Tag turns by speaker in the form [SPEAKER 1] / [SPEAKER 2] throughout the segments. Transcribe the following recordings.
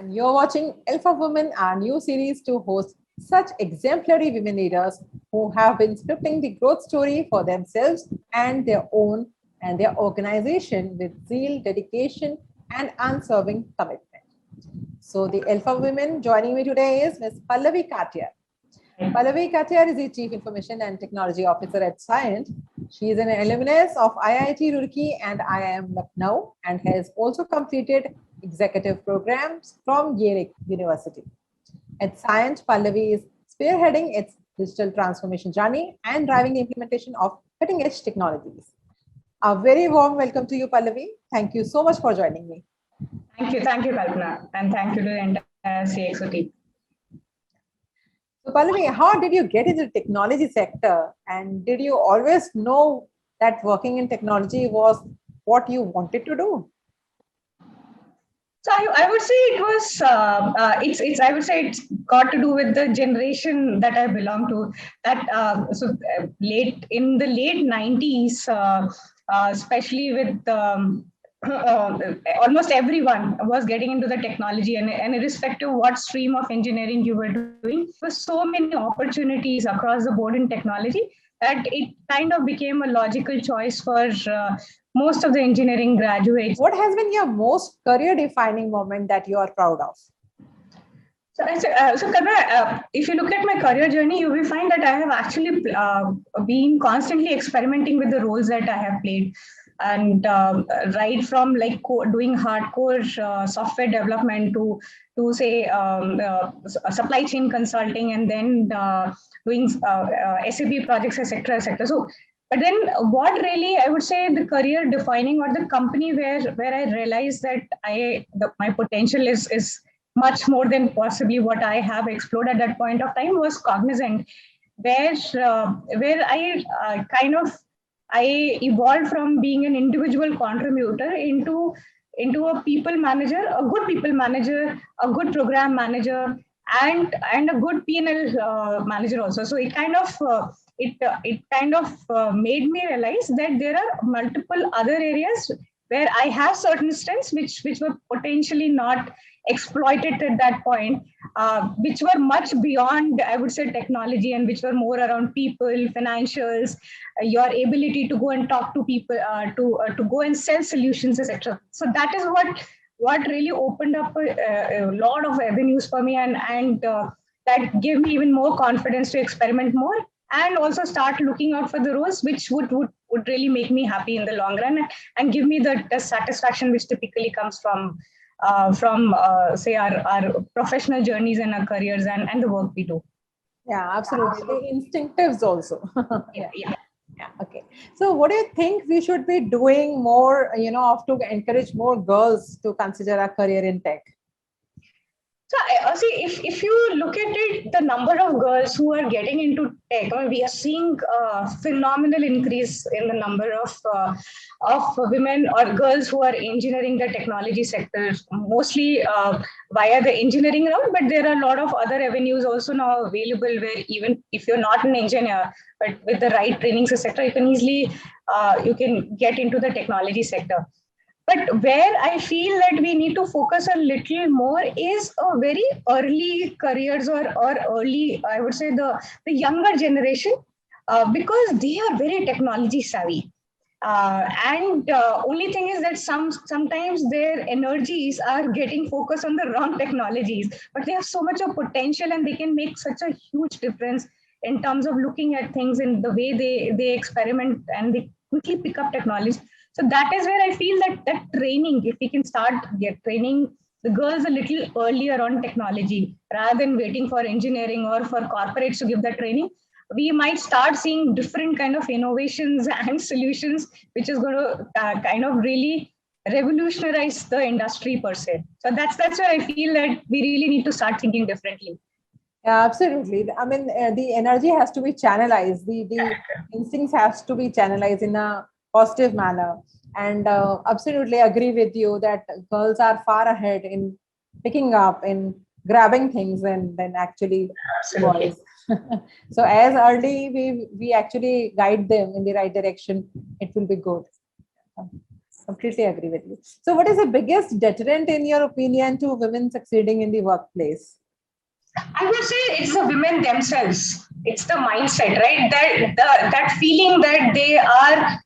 [SPEAKER 1] and you're watching Alpha Women, our new series to host such exemplary women leaders who have been scripting the growth story for themselves and their own and their organization with zeal, dedication, and unswerving commitment. So, the Alpha Women joining me today is Ms. Pallavi Katiyar. Pallavi Katiyar is the Chief Information and Technology Officer at Cyient. She is an alumnus of IIT Roorkee and IIM Lucknow and has also completed executive programs from Yale University. At Cyient, Pallavi is spearheading its digital transformation journey and driving the implementation of cutting-edge technologies. A very warm welcome to you, Pallavi. Thank you so much for joining me.
[SPEAKER 2] Thank you, Kalpana, and thank you to the entire CXO team.
[SPEAKER 1] So, Pallavi, how did you get into the technology sector? And did you always know that working in technology was what you wanted to do?
[SPEAKER 2] So I would say it was I would say it's got to do with the generation that I belong to. Late in the late 90s, especially with almost everyone was getting into the technology, and irrespective of what stream of engineering you were doing, there were so many opportunities across the board in technology that it kind of became a logical choice for most of the engineering graduates.
[SPEAKER 1] What has been your most career-defining moment that you are proud of?
[SPEAKER 2] So, Kalpana, if you look at my career journey, you will find that I have actually been constantly experimenting with the roles that I have played. And right from like doing hardcore software development to say supply chain consulting, and then doing SAP projects, etc., etc. So, but then what really I would say the career defining, or the company where I realized that my potential is much more than possibly what I have explored at that point of time, was Cognizant, where I evolved from being an individual contributor into a people manager, a good people manager, a good program manager, and a good P&L manager also. So it kind of made me realize that there are multiple other areas where I have certain strengths which were potentially not exploited at that point, which were much beyond, I would say, technology, and which were more around people, financials, your ability to go and talk to people, to go and sell solutions, etc. So that is what really opened up a lot of avenues for me, and that gave me even more confidence to experiment more, and also start looking out for the roles which would really make me happy in the long run, and give me the satisfaction which typically comes from say our professional journeys and our careers and the work we do.
[SPEAKER 1] Yeah, absolutely. The instinctives also.
[SPEAKER 2] Yeah.
[SPEAKER 1] Okay. So what do you think we should be doing more, to encourage more girls to consider a career in tech?
[SPEAKER 2] So I see, if you look at it, the number of girls who are getting into tech, we are seeing a phenomenal increase in the number of women or girls who are engineering the technology sector, mostly via the engineering route. But there are a lot of other avenues also now available, where even if you're not an engineer, but with the right trainings, etc., you can easily you can get into the technology sector. But where I feel that we need to focus a little more is a very early careers, or early, I would say, the younger generation, because they are very technology savvy. And only thing is that sometimes their energies are getting focused on the wrong technologies, but they have so much of potential, and they can make such a huge difference in terms of looking at things in the way they experiment, and they quickly pick up technology. So that is where I feel that training, if we can start training the girls a little earlier on technology, rather than waiting for engineering or for corporates to give that training, we might start seeing different kind of innovations and solutions, which is going to kind of really revolutionize the industry per se. So that's where I feel that we really need to start thinking differently.
[SPEAKER 1] Yeah, absolutely. I mean, the energy has to be channelized. The instincts has to be channelized in a positive manner, and absolutely agree with you that girls are far ahead in picking up, in grabbing things, and then actually boys. So as early we actually guide them in the right direction, it will be good. Completely agree with you. So, what is the biggest deterrent, in your opinion, to women succeeding in the workplace?
[SPEAKER 2] I would say it's the women themselves. It's the mindset, right? That feeling that they are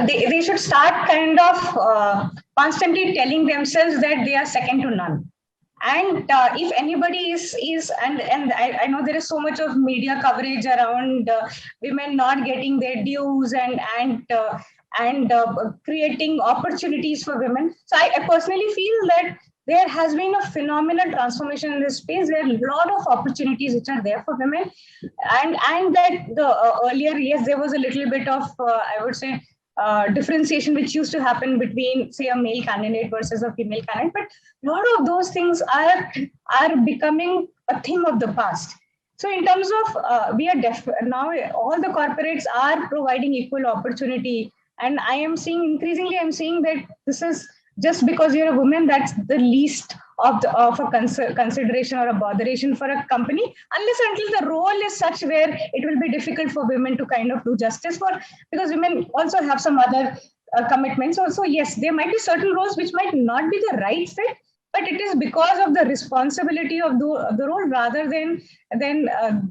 [SPEAKER 2] they should start kind of constantly telling themselves that they are second to none. And if anybody is and I know there is so much of media coverage around women not getting their dues and creating opportunities for women. So I personally feel that there has been a phenomenal transformation in this space. There are a lot of opportunities which are there for women, and that the earlier, yes, there was a little bit of I would say differentiation which used to happen between, say, a male candidate versus a female candidate, but a lot of those things are becoming a thing of the past. So in terms of we are now all the corporates are providing equal opportunity, and I am seeing increasingly, I'm seeing that this is just because you're a woman, that's the least of a consideration or a botheration for a company, unless until the role is such where it will be difficult for women to kind of do justice for, because women also have some other commitments. Also, yes, there might be certain roles which might not be the right fit, but it is because of the responsibility of the role rather than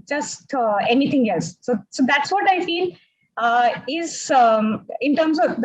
[SPEAKER 2] just anything else. So that's what I feel is in terms of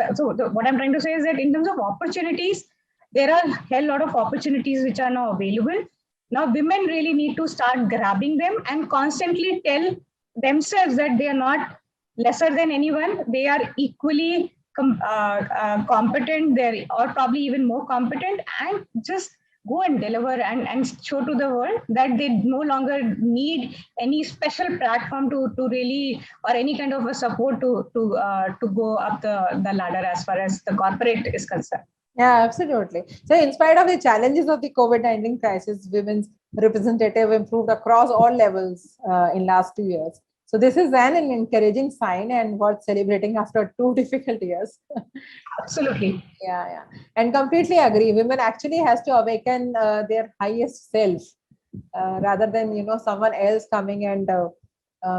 [SPEAKER 2] what I'm trying to say is that in terms of opportunities, there are a hell lot of opportunities which are now available. Now women really need to start grabbing them and constantly tell themselves that they are not lesser than anyone. They are equally competent, they're or probably even more competent, and just go and deliver and show to the world that they no longer need any special platform to really, or any kind of a support to go up the ladder as far as the corporate is concerned.
[SPEAKER 1] Yeah, absolutely. So, in spite of the challenges of the COVID-19 crisis, women's representative improved across all levels in last 2 years. So, this is an encouraging sign and worth celebrating after 2 difficult years.
[SPEAKER 2] Absolutely.
[SPEAKER 1] Yeah. And completely agree. Women actually has to awaken their highest self rather than, someone else coming and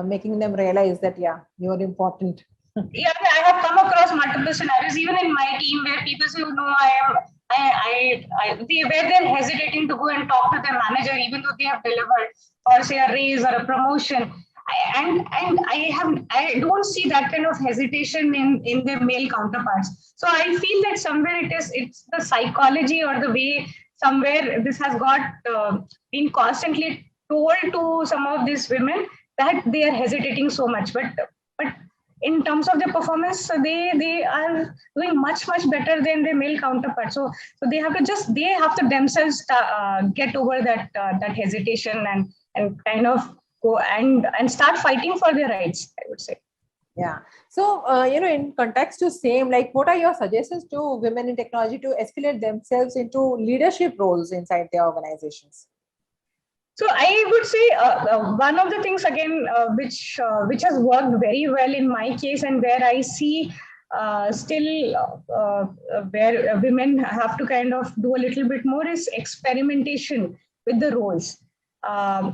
[SPEAKER 1] making them realize that, yeah, you're important.
[SPEAKER 2] Yeah, I have come across multiple scenarios, even in my team, where people say, "No, where they're hesitating to go and talk to their manager, even though they have delivered, or say a raise or a promotion." I don't see that kind of hesitation in their male counterparts. So I feel that somewhere it's the psychology or the way somewhere this has got been constantly told to some of these women that they are hesitating so much, but in terms of their performance, they are doing much better than their male counterparts. So they have to themselves get over that hesitation and kind of go and start fighting for their rights, I would say.
[SPEAKER 1] Yeah. So in context to same, like, what are your suggestions to women in technology to escalate themselves into leadership roles inside their organizations?
[SPEAKER 2] So I would say one of the things again which has worked very well in my case, and where I see still where women have to kind of do a little bit more, is experimentation with the roles. I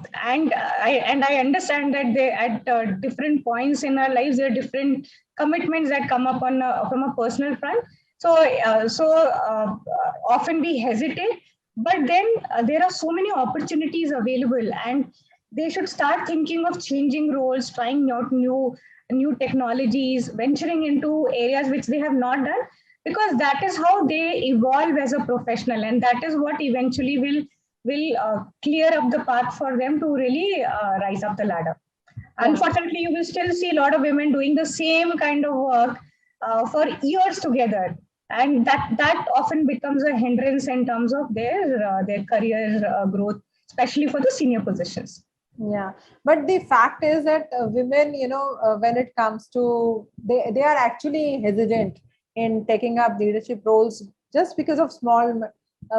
[SPEAKER 2] understand that they at different points in our lives there are different commitments that come up from a personal front. So often we hesitate, but then there are so many opportunities available, and they should start thinking of changing roles, trying out new technologies, venturing into areas which they have not done, because that is how they evolve as a professional, and that is what eventually will clear up the path for them to really rise up the ladder. Yeah. Unfortunately, you will still see a lot of women doing the same kind of work for years together, and that often becomes a hindrance in terms of their career growth, especially for the senior positions.
[SPEAKER 1] Yeah, but the fact is that women, when it comes to, they are actually hesitant in taking up leadership roles just because of small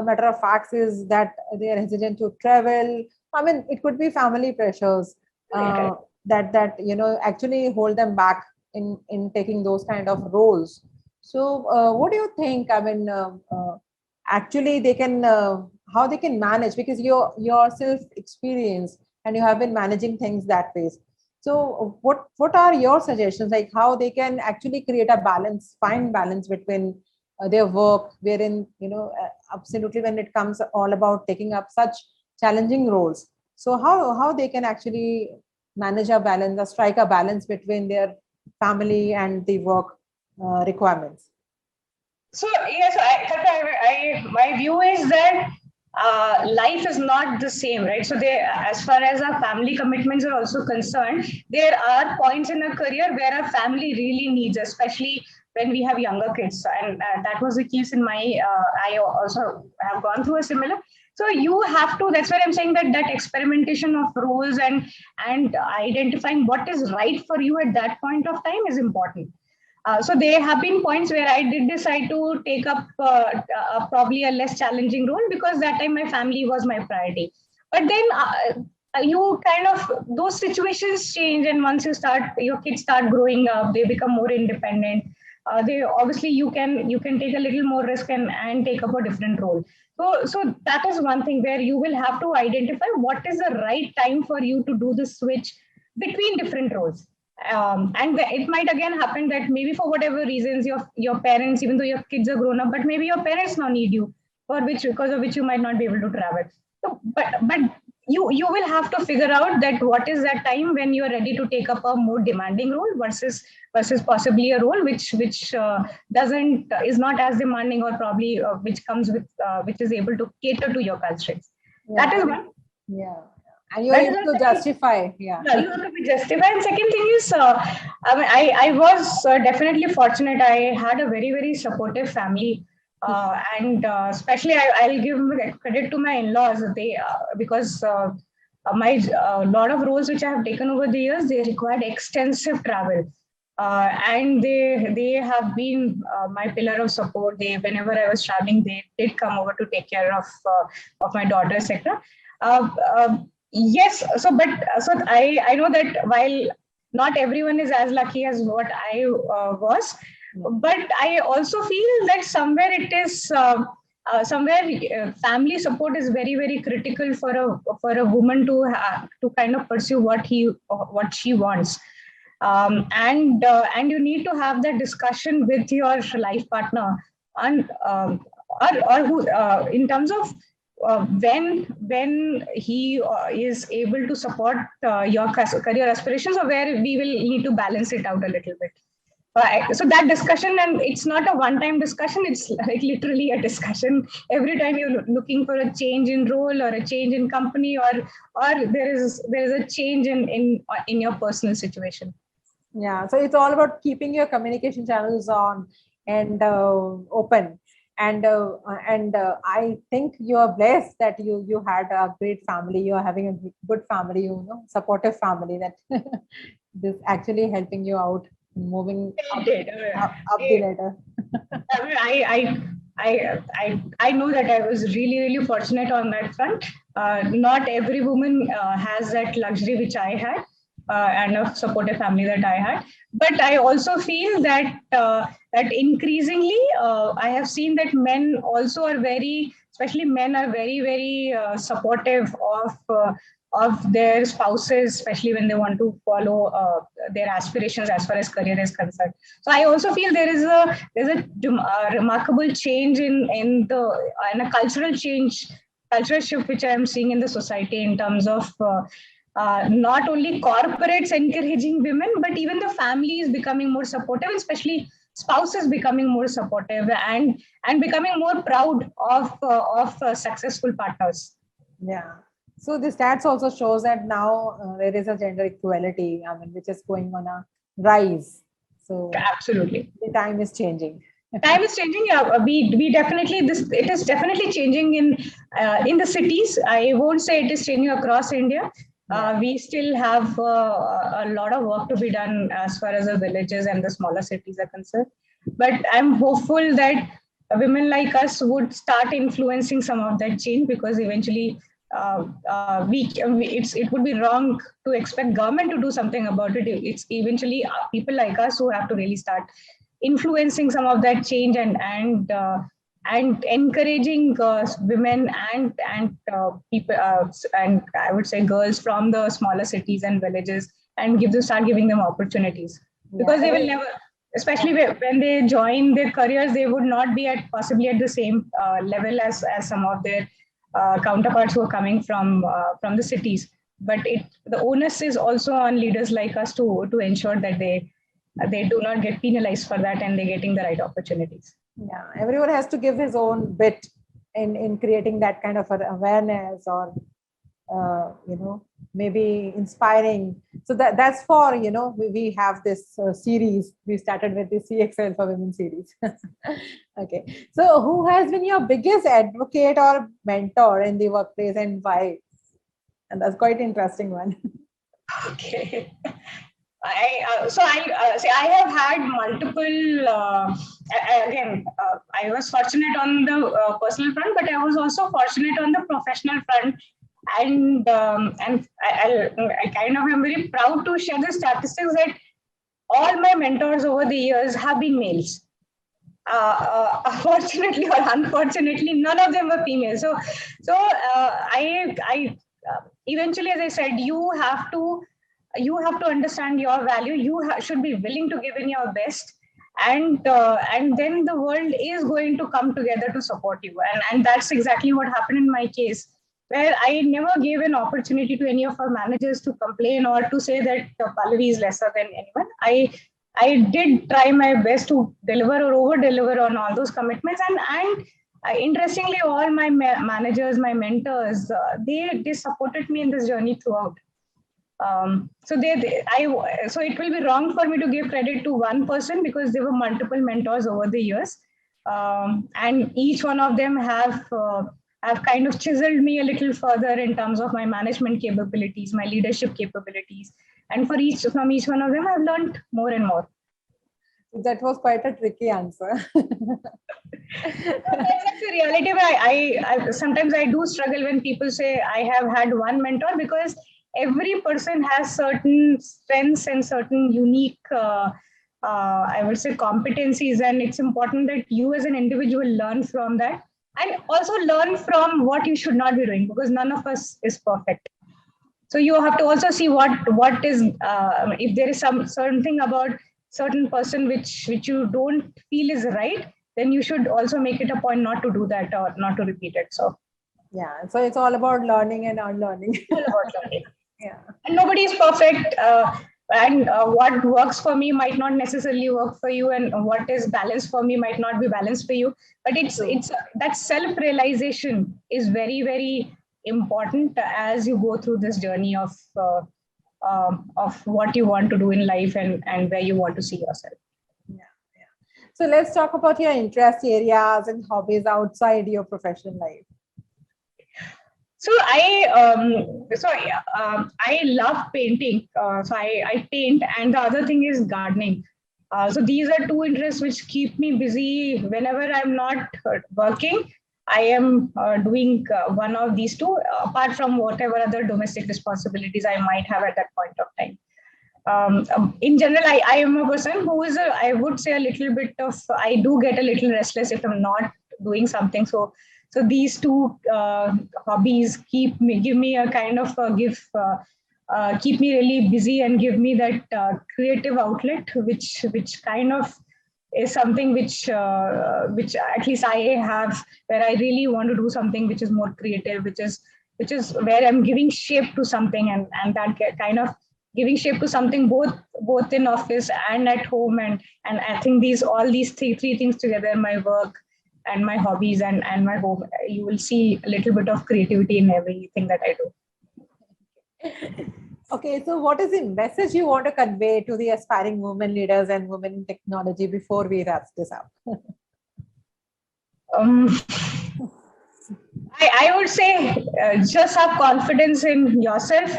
[SPEAKER 1] matter of facts, is that they are hesitant to travel. I mean, it could be family pressures that actually hold them back in taking those kind of roles. So what do you think? I mean, actually they can how they can manage, because your self experience and you have been managing things that way. So what are your suggestions, like how they can actually create a balance, find balance between their work, wherein, absolutely when it comes all about taking up such challenging roles. So how they can actually manage a balance or strike a balance between their family and the work requirements?
[SPEAKER 2] So yes, my view is that life is not the same, right? So as far as our family commitments are also concerned, there are points in a career where our family really needs, especially when we have younger kids, and that was the case in my. I also have gone through a similar. So you have to. That's why I'm saying that experimentation of roles and identifying what is right for you at that point of time is important. So there have been points where I did decide to take up probably a less challenging role because that time my family was my priority. But then you kind of those situations change, and once your kids start growing up, they become more independent. They obviously you can take a little more risk and take up a different role. So that is one thing where you will have to identify what is the right time for you to do the switch between different roles. And it might again happen that maybe for whatever reasons your parents, even though your kids are grown up, but maybe your parents now need you, for which because of which you might not be able to travel. So, but you will have to figure out that what is that time when you are ready to take up a more demanding role versus possibly a role which doesn't is not as demanding, or probably which comes with which is able to cater to your constraints.
[SPEAKER 1] Yeah.
[SPEAKER 2] That is one.
[SPEAKER 1] Yeah. And you're able to justify. Yeah.
[SPEAKER 2] You have to be justified. And second thing is, I was definitely fortunate. I had a very, very supportive family. And especially, I'll give credit to my in-laws. Because my lot of roles which I have taken over the years, they required extensive travel. And they have been my pillar of support. Whenever I was traveling, they did come over to take care of my daughter, etc. Yes, I know that while not everyone is as lucky as what I was, but I also feel that somewhere it is somewhere family support is very, very critical for a woman to kind of pursue what she wants. And you need to have that discussion with your life partner, and or who in terms of when he is able to support your career aspirations, or where we will need to balance it out a little bit. So that discussion, and it's not a one-time discussion, it's like literally a discussion every time you're looking for a change in role or a change in company, or there is a change in your personal situation.
[SPEAKER 1] Yeah, so it's all about keeping your communication channels on and open. And I think you are blessed that you had a great family. You are having a good family, supportive family that this actually helping you out, moving up the ladder.
[SPEAKER 2] I know that I was really, really fortunate on that front. Not every woman has that luxury which I had. And a supportive family that I had. But I also feel that that increasingly, I have seen that men also are especially men are very, very supportive of their spouses, especially when they want to follow their aspirations as far as career is concerned. So I also feel there's a remarkable change in a cultural shift which I am seeing in the society in terms of not only corporates encouraging women, but even the family is becoming more supportive, especially spouses becoming more supportive and becoming more proud of successful partners.
[SPEAKER 1] Yeah. So the stats also shows that now there is a gender equality, which is going on a rise. So
[SPEAKER 2] absolutely,
[SPEAKER 1] the time is changing.
[SPEAKER 2] Time is changing. Yeah, we definitely it is definitely changing in the cities. I won't say it is changing across India. We still have a lot of work to be done as far as the villages and the smaller cities are concerned. But I'm hopeful that women like us would start influencing some of that change, because eventually it would be wrong to expect government to do something about it. It's eventually people like us who have to really start influencing some of that change and encouraging women and people and I would say girls from the smaller cities and villages, and start giving them opportunities, because they will never especially when they join their careers, they would not be possibly at the same level as some of their counterparts who are coming from the cities. But the onus is also on leaders like us to ensure that they do not get penalized for that and they're getting the right opportunities.
[SPEAKER 1] Yeah, everyone has to give his own bit in creating that kind of an awareness, or maybe inspiring. So that's for, we have this series. We started with the CXL for Women series. Okay, so who has been your biggest advocate or mentor in the workplace, and why? And that's quite interesting one.
[SPEAKER 2] Okay. I have had multiple. I was fortunate on the personal front, but I was also fortunate on the professional front, and I kind of am very proud to share the statistics that all my mentors over the years have been males. Fortunately or unfortunately, none of them were female. So I eventually, as I said, you have to understand your value. You should be willing to give in your best, and then the world is going to come together to support you. And that's exactly what happened in my case, where I never gave an opportunity to any of our managers to complain or to say that Pallavi is lesser than anyone. I did try my best to deliver or over deliver on all those commitments, and interestingly, all my managers, my mentors, they supported me in this journey throughout. So it will be wrong for me to give credit to one person, because there were multiple mentors over the years, and each one of them have kind of chiseled me a little further in terms of my management capabilities, my leadership capabilities, and from each one of them, I've learned more and more.
[SPEAKER 1] That was quite a tricky answer.
[SPEAKER 2] That's the reality. I sometimes I do struggle when people say I have had one mentor, because every person has certain strengths and certain unique, I would say, competencies, and it's important that you as an individual learn from that, and also learn from what you should not be doing, because none of us is perfect. So you have to also see what is, if there is some certain thing about certain person which you don't feel is right, then you should also make it a point not to do that or not to repeat it. So
[SPEAKER 1] yeah, so it's all about learning and unlearning.
[SPEAKER 2] All about learning.
[SPEAKER 1] Yeah,
[SPEAKER 2] and nobody is perfect, and what works for me might not necessarily work for you, and what is balanced for me might not be balanced for you. But it's that self-realization is very, very important as you go through this journey of what you want to do in life, and where you want to see yourself.
[SPEAKER 1] Yeah. So let's talk about your interest areas and hobbies outside your professional life.
[SPEAKER 2] So I love painting. So I paint, and the other thing is gardening. So these are two interests which keep me busy whenever I'm not working. I am doing one of these two, apart from whatever other domestic responsibilities I might have at that point of time. In general, I am a person who is, I would say, a little bit of, I do get a little restless if I'm not doing something. So these two hobbies give me a kind of keep me really busy and give me that creative outlet, which kind of is something which at least I have, where I really want to do something which is more creative, which is where I'm giving shape to something, and that kind of giving shape to something both in office and at home, and I think all these three things together, my work and my hobbies and my home, you will see a little bit of creativity in everything that I do.
[SPEAKER 1] Okay, so what is the message you want to convey to the aspiring women leaders and women in technology before we wrap this up?
[SPEAKER 2] I would say just have confidence in yourself,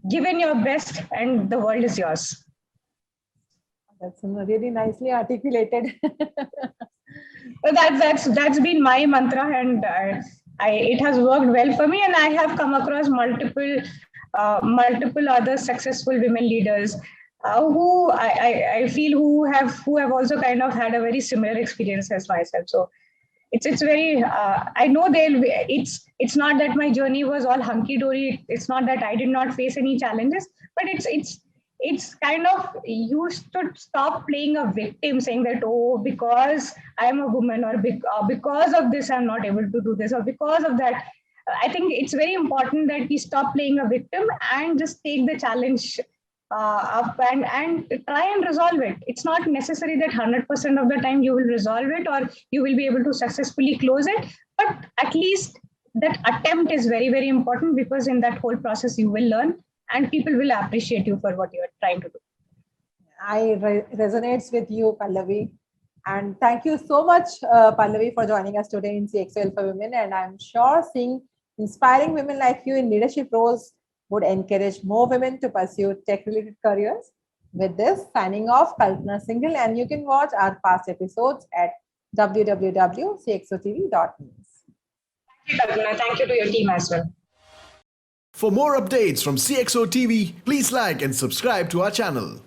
[SPEAKER 2] give in your best, and the world is yours.
[SPEAKER 1] That's really nicely articulated.
[SPEAKER 2] So that's been my mantra, and it has worked well for me, and I have come across multiple other successful women leaders who I feel who have also kind of had a very similar experience as myself. So it's very I know it's not that my journey was all hunky dory. It's not that I did not face any challenges, but it's kind of, you should stop playing a victim, saying that, oh, because I am a woman, or because of this I'm not able to do this, or because of that. I think it's very important that we stop playing a victim and just take the challenge up, and try and resolve it. It's not necessary that 100% of the time you will resolve it or you will be able to successfully close it, but at least that attempt is very, very important, because in that whole process you will learn and people will appreciate you for what you are trying to do.
[SPEAKER 1] Resonates with you, Pallavi. And thank you so much, Pallavi, for joining us today in CXOL for Women. And I'm sure seeing inspiring women like you in leadership roles would encourage more women to pursue tech-related careers. With this, signing off, Kalpana Singhal, and you can watch our past episodes at www.cxotv.news.
[SPEAKER 2] Thank you, Kalpana. Thank you to your team as well.
[SPEAKER 3] For more updates from CXO TV, please like and subscribe to our channel.